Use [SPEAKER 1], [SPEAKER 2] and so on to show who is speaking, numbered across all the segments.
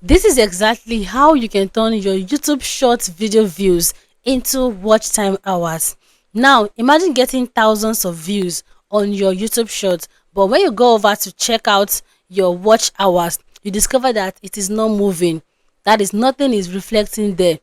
[SPEAKER 1] This is exactly how you can turn your YouTube short video views into watch time hours. Now, imagine getting thousands of views on your YouTube short, but when you go over to check out your watch hours, you discover that it is not moving. That is, nothing is reflecting there.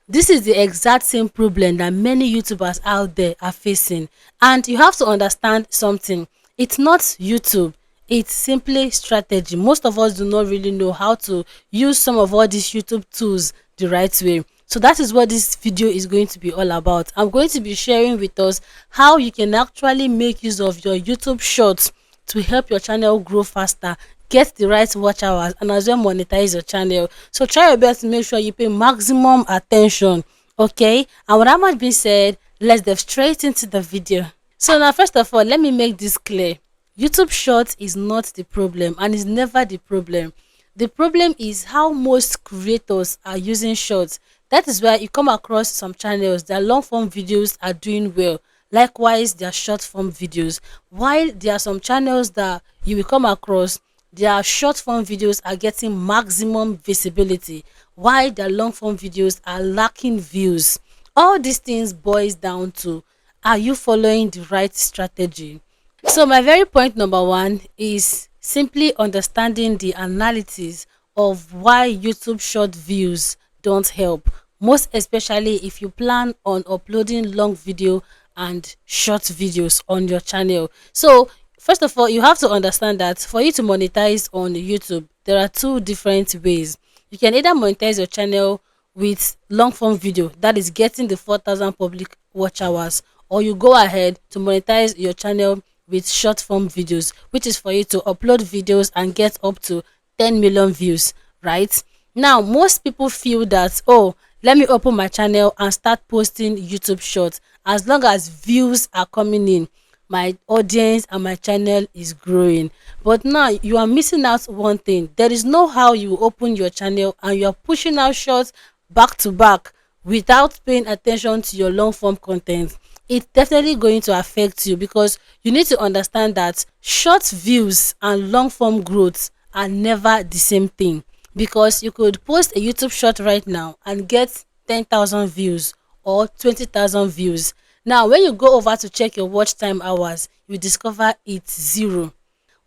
[SPEAKER 1] This is the exact same problem that many YouTubers out there are facing. And you have to understand something. It's not YouTube. It's simply strategy. Most of us do not really know how to use some of all these YouTube tools the right way. So that is what this video is going to be all about. I'm going to be sharing with us how you can actually make use of your YouTube shorts to help your channel grow faster, get the right watch hours, and as well monetize your channel. So try your best to make sure you pay maximum attention. Okay, and with that much being said, let's dive straight into the video. So now, first of all, let me make this clear. YouTube Shorts is not the problem and is never the problem. The problem is how most creators are using shorts. That is why you come across some channels that long form videos are doing well. Likewise, their short form videos. While there are some channels that you will come across, their short form videos are getting maximum visibility, while their long form videos are lacking views. All these things boils down to, are you following the right strategy? So my very point number one is simply understanding the analysis of why YouTube short views don't help, most especially if you plan on uploading long video and short videos on your channel. So first of all, you have to understand that for you to monetize on YouTube, there are two different ways. You can either monetize your channel with long form video, that is getting the 4,000 public watch hours, or you go ahead to monetize your channel with short form videos, which is for you to upload videos and get up to 10 million views, right? Now, most people feel that, oh, let me open my channel and start posting YouTube shorts. As long as views are coming in, my audience and my channel is growing. But now you are missing out one thing. There is no how you open your channel and you are pushing out shorts back to back without paying attention to your long form content. It's definitely going to affect you, because you need to understand that short views and long form growth are never the same thing. Because you could post a YouTube short right now and get 10,000 views or 20,000 views. Now, when you go over to check your watch time hours, you discover it's zero.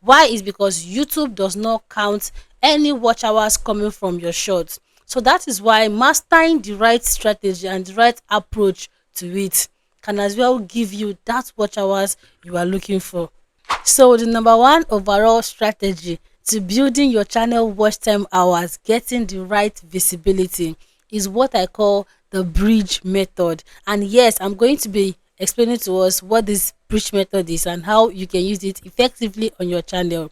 [SPEAKER 1] Why? Is because YouTube does not count any watch hours coming from your shorts. So that is why mastering the right strategy and the right approach to it can as well give you that watch hours you are looking for. So the number one overall strategy to building your channel watch time hours, getting the right visibility, is what I call the bridge method. And yes, I'm going to be explaining to us what this bridge method is and how you can use it effectively on your channel.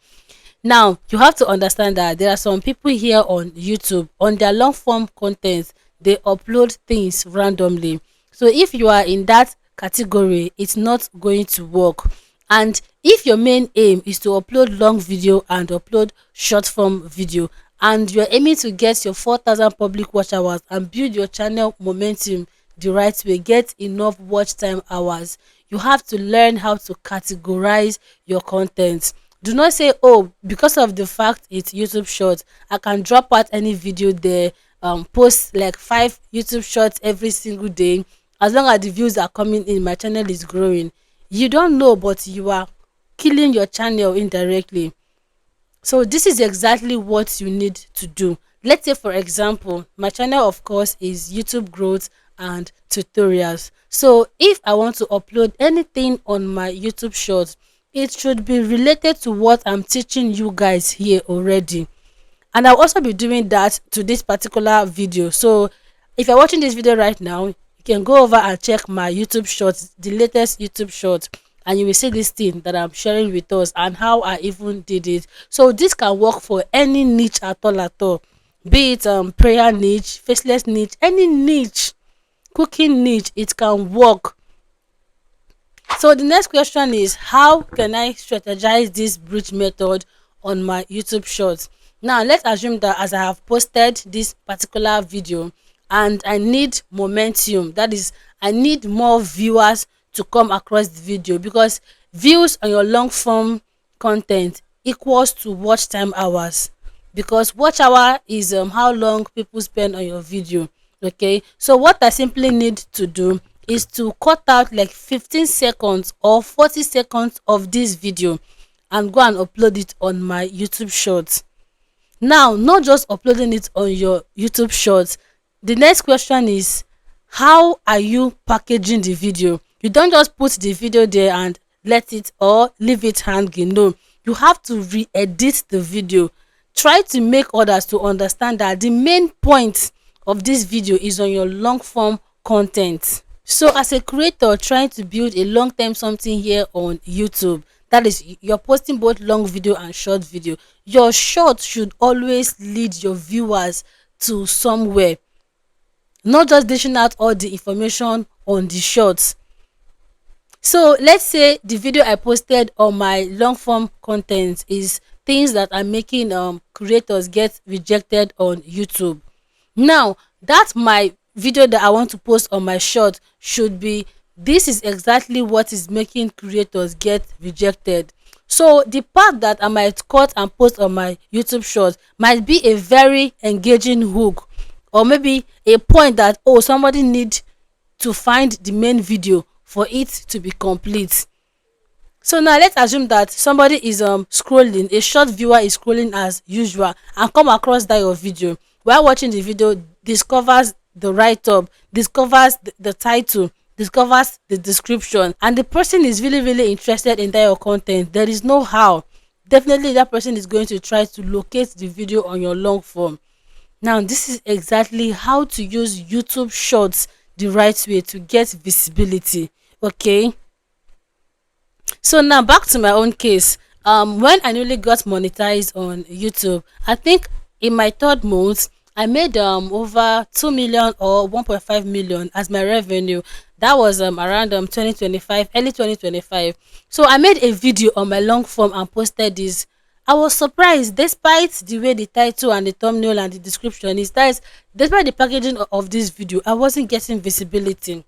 [SPEAKER 1] Now, you have to understand that there are some people here on YouTube, on their long form content, they upload things randomly. So if you are in that category, it's not going to work. And if your main aim is to upload long video and upload short form video, and you're aiming to get your 4,000 public watch hours and build your channel momentum the right way, get enough watch time hours, you have to learn how to categorize your content. Do not say, oh, because of the fact it's YouTube short, I can drop out any video there, post like 5 YouTube shorts every single day. As long as the views are coming in, my channel is growing. You don't know, but you are killing your channel indirectly. So this is exactly what you need to do. Let's say, for example, my channel of course is YouTube growth and tutorials. So if I want to upload anything on my YouTube shorts, it should be related to what I'm teaching you guys here already. And I'll also be doing that to this particular video. So if you're watching this video right now, you can go over and check my YouTube shorts, the latest YouTube short, and you will see this thing that I'm sharing with us and how I even did it. So this can work for any niche at all, be it prayer niche, faceless niche, any niche, cooking niche, it can work. So the next question is, how can I strategize this bridge method on my YouTube shorts? Now let's assume that as I have posted this particular video and I need momentum, that is, I need more viewers to come across the video, because views on your long form content equals to watch time hours. because watch hour is how long people spend on your video. Okay, so what I simply need to do is to cut out like 15 seconds or 40 seconds of this video and go and upload it on my YouTube shorts. Now, not just uploading it on your YouTube shorts, the next question is, how are you packaging the video? You don't just put the video there and let it or leave it hanging. No, you have to re-edit the video. Try to make others to understand that the main point of this video is on your long form content. So as a creator trying to build a long term something here on YouTube, that is, you're posting both long video and short video, your short should always lead your viewers to somewhere, not just dishing out all the information on the shorts. So let's say the video I posted on my long form content is things that are making creators get rejected on YouTube. Now, that my video that I want to post on my short should be, this is exactly what is making creators get rejected. So the part that I might cut and post on my YouTube short might be a very engaging hook, or maybe a point that, oh, somebody need to find the main video for it to be complete. So now let's assume that somebody is scrolling, a short viewer is scrolling as usual and come across that your video. While watching the video, discovers the write-up, discovers the title, discovers the description, and the person is really interested in that your content. There is no how. Definitely that person is going to try to locate the video on your long form. Now, this is exactly how to use YouTube Shorts the right way to get visibility. Okay. So now back to my own case. When I newly got monetized on YouTube, I think in my third month, I made over 2 million or 1.5 million as my revenue. That was around 2025, early 2025. So I made a video on my long form and posted this. I was surprised, despite the way the title and the thumbnail and the description is, that is, despite the packaging of this video, I wasn't getting visibility.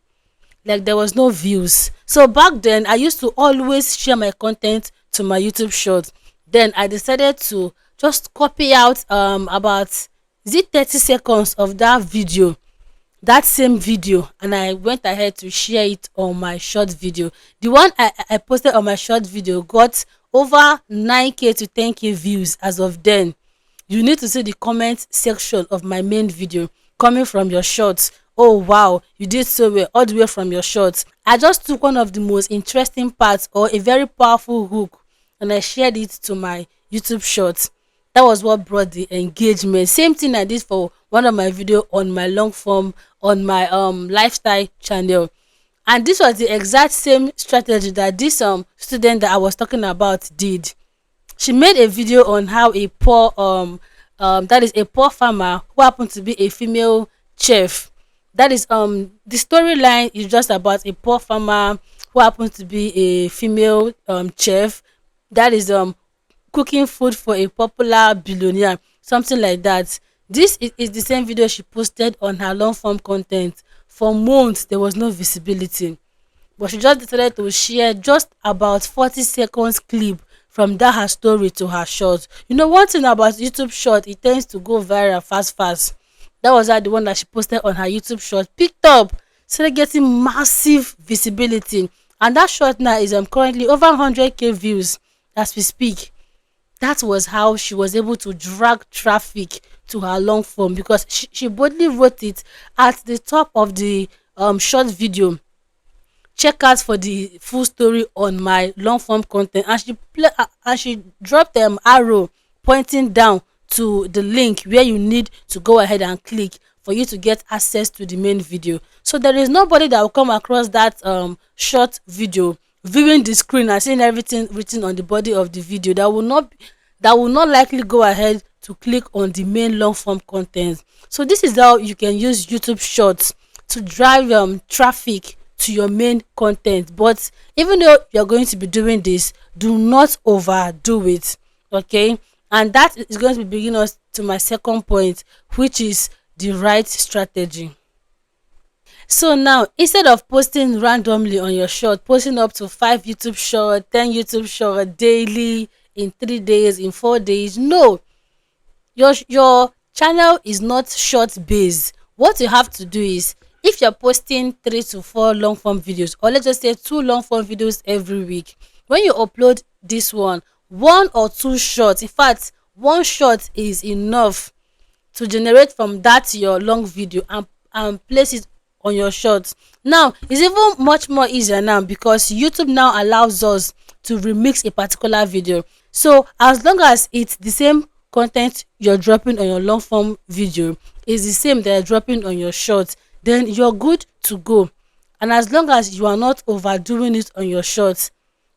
[SPEAKER 1] Like, there was no views. So back then I used to always share my content to my YouTube shorts. Then I decided to just copy out about, is it 30 seconds of that video, that same video, and I went ahead to share it on my short video. The one I posted on my short video got over 9k to 10k views as of then. You need to see the comment section of my main video coming from your shorts. Oh wow, you did so well, all the way from your shorts. I just took one of the most interesting parts or a very powerful hook and I shared it to my YouTube shorts. That was what brought the engagement. Same thing I did for one of my video on my long form on my lifestyle channel. And this was the exact same strategy that this student that I was talking about did. She made a video on how a poor that is a poor farmer who happened to be a female chef. That is the storyline is just about a poor farmer who happens to be a female chef that is cooking food for a popular billionaire, something like that. This is the same video she posted on her long form content. For months there was no visibility, but she just decided to share just about 40 seconds clip from that her story to her short. You know, one thing about YouTube short, it tends to go viral fast. That was how the one that she posted on her YouTube short picked up, started getting massive visibility, and that short now is currently over 100k views as we speak. That was how she was able to drag traffic to her long form, because she boldly wrote it at the top of the short video. Check out for the full story on my long form content, and she dropped arrow pointing down to the link where you need to go ahead and click for you to get access to the main video. So there is nobody that will come across that short video, viewing the screen and seeing everything written on the body of the video, that will not likely go ahead to click on the main long form content. So this is how you can use YouTube shorts to drive traffic to your main content. But even though you're going to be doing this, do not overdo it. Okay, and that is going to be bringing us to my second point, which is the right strategy. So now, instead of posting randomly on your short, posting up to 5 YouTube short, 10 YouTube short daily, in 3 days, in 4 days, no, Your channel is not short based. What you have to do is, if you're posting 3 to 4 long form videos, or let's just say 2 long form videos every week, when you upload this one or two shorts, in fact one short is enough to generate from that your long video, and place it on your shorts. Now it's even much more easier now because YouTube now allows us to remix a particular video. So as long as it's the same content you're dropping on your long form video is the same that you're dropping on your shorts, then you're good to go. And as long as you are not overdoing it on your shorts,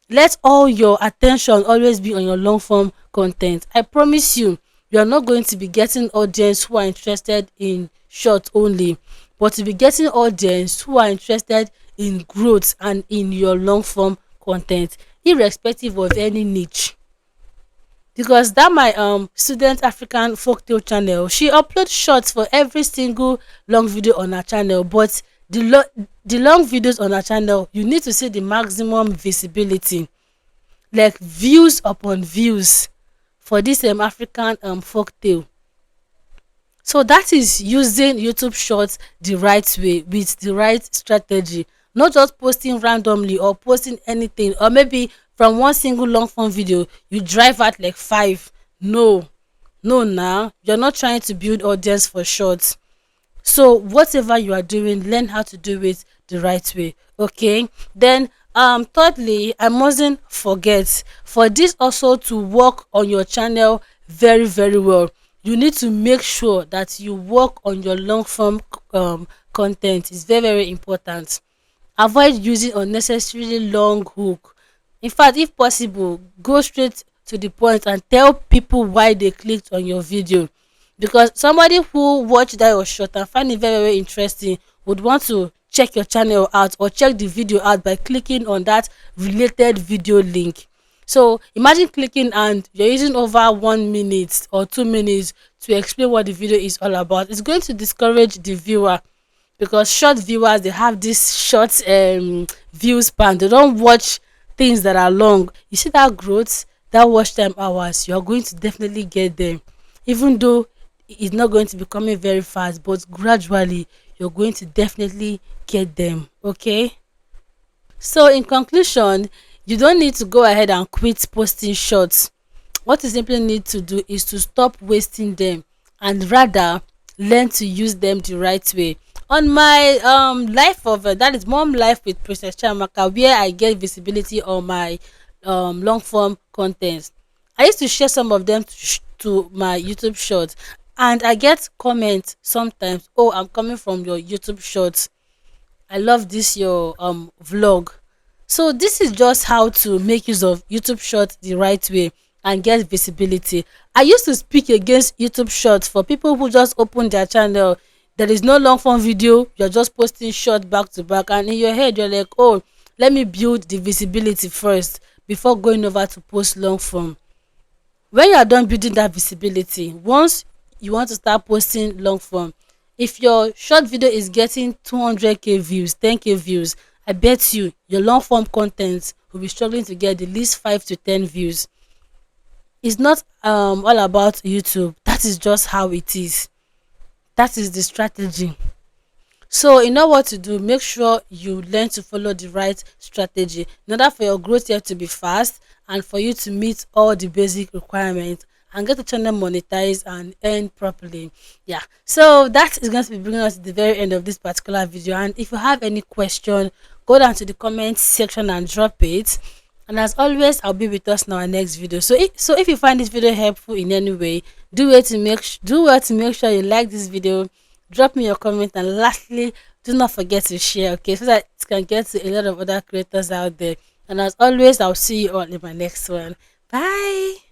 [SPEAKER 1] let all your attention always be on your long form content. I promise you, you are not going to be getting audience who are interested in short only, but you'll be getting audience who are interested in growth and in your long form content, irrespective of any niche. Because that my student African folktale channel, she uploads shorts for every single long video on her channel, but the long videos on her channel, you need to see the maximum visibility, like views upon views, for this African folktale. So that is using YouTube Shorts the right way with the right strategy, not just posting randomly or posting anything, or maybe from one single long form video you drive out like five. No, no, now you're not trying to build audience for shorts. So whatever you are doing, learn how to do it the right way. Okay. Then thirdly, I mustn't forget, for this also to work on your channel very, very well, you need to make sure that you work on your long form content. It's very, very important. Avoid using unnecessarily long hook. In fact, if possible, go straight to the point and tell people why they clicked on your video, because somebody who watched that your short and find it very, very interesting would want to check your channel out or check the video out by clicking on that related video link. So imagine clicking and you're using over 1 minute or 2 minutes to explain what the video is all about. It's going to discourage the viewer, because short viewers, they have this short view span. They don't watch things that are long. You see that growth, that watch time hours, you're going to definitely get them, even though it's not going to be coming very fast, but gradually you're going to definitely get them. Okay. So in conclusion, you don't need to go ahead and quit posting shorts. What you simply need to do is to stop wasting them and rather learn to use them the right way. On my life of that is Mom Life with Princess Chamaka, where I get visibility on my long form content, I used to share some of them to my YouTube shorts, and I get comments sometimes, oh, I'm coming from your YouTube shorts, I love this your vlog. So this is just how to make use of YouTube Shorts the right way and get visibility. I used to speak against YouTube Shorts for people who just open their channel. There is no long form video. You're just posting short back to back, and in your head you're like, oh, let me build the visibility first before going over to post long form. When you are done building that visibility, once you want to start posting long form, if your short video is getting 200k views, 10k views, I bet you your long form content will be struggling to get at least 5 to 10 views. It's not all about YouTube. That is just how it is. That is the strategy. So you know what to do. Make sure you learn to follow the right strategy in order for your growth here to be fast and for you to meet all the basic requirements and get the channel monetized and earn properly. Yeah. So that is going to be bringing us to the very end of this particular video. And if you have any question, go down to the comment section and drop it. And as always, I'll be with us in our next video. So if you find this video helpful in any way, do well to make sure you like this video, drop me your comment, and lastly, do not forget to share, okay, so that it can get to a lot of other creators out there. And as always, I'll see you all in my next one. Bye.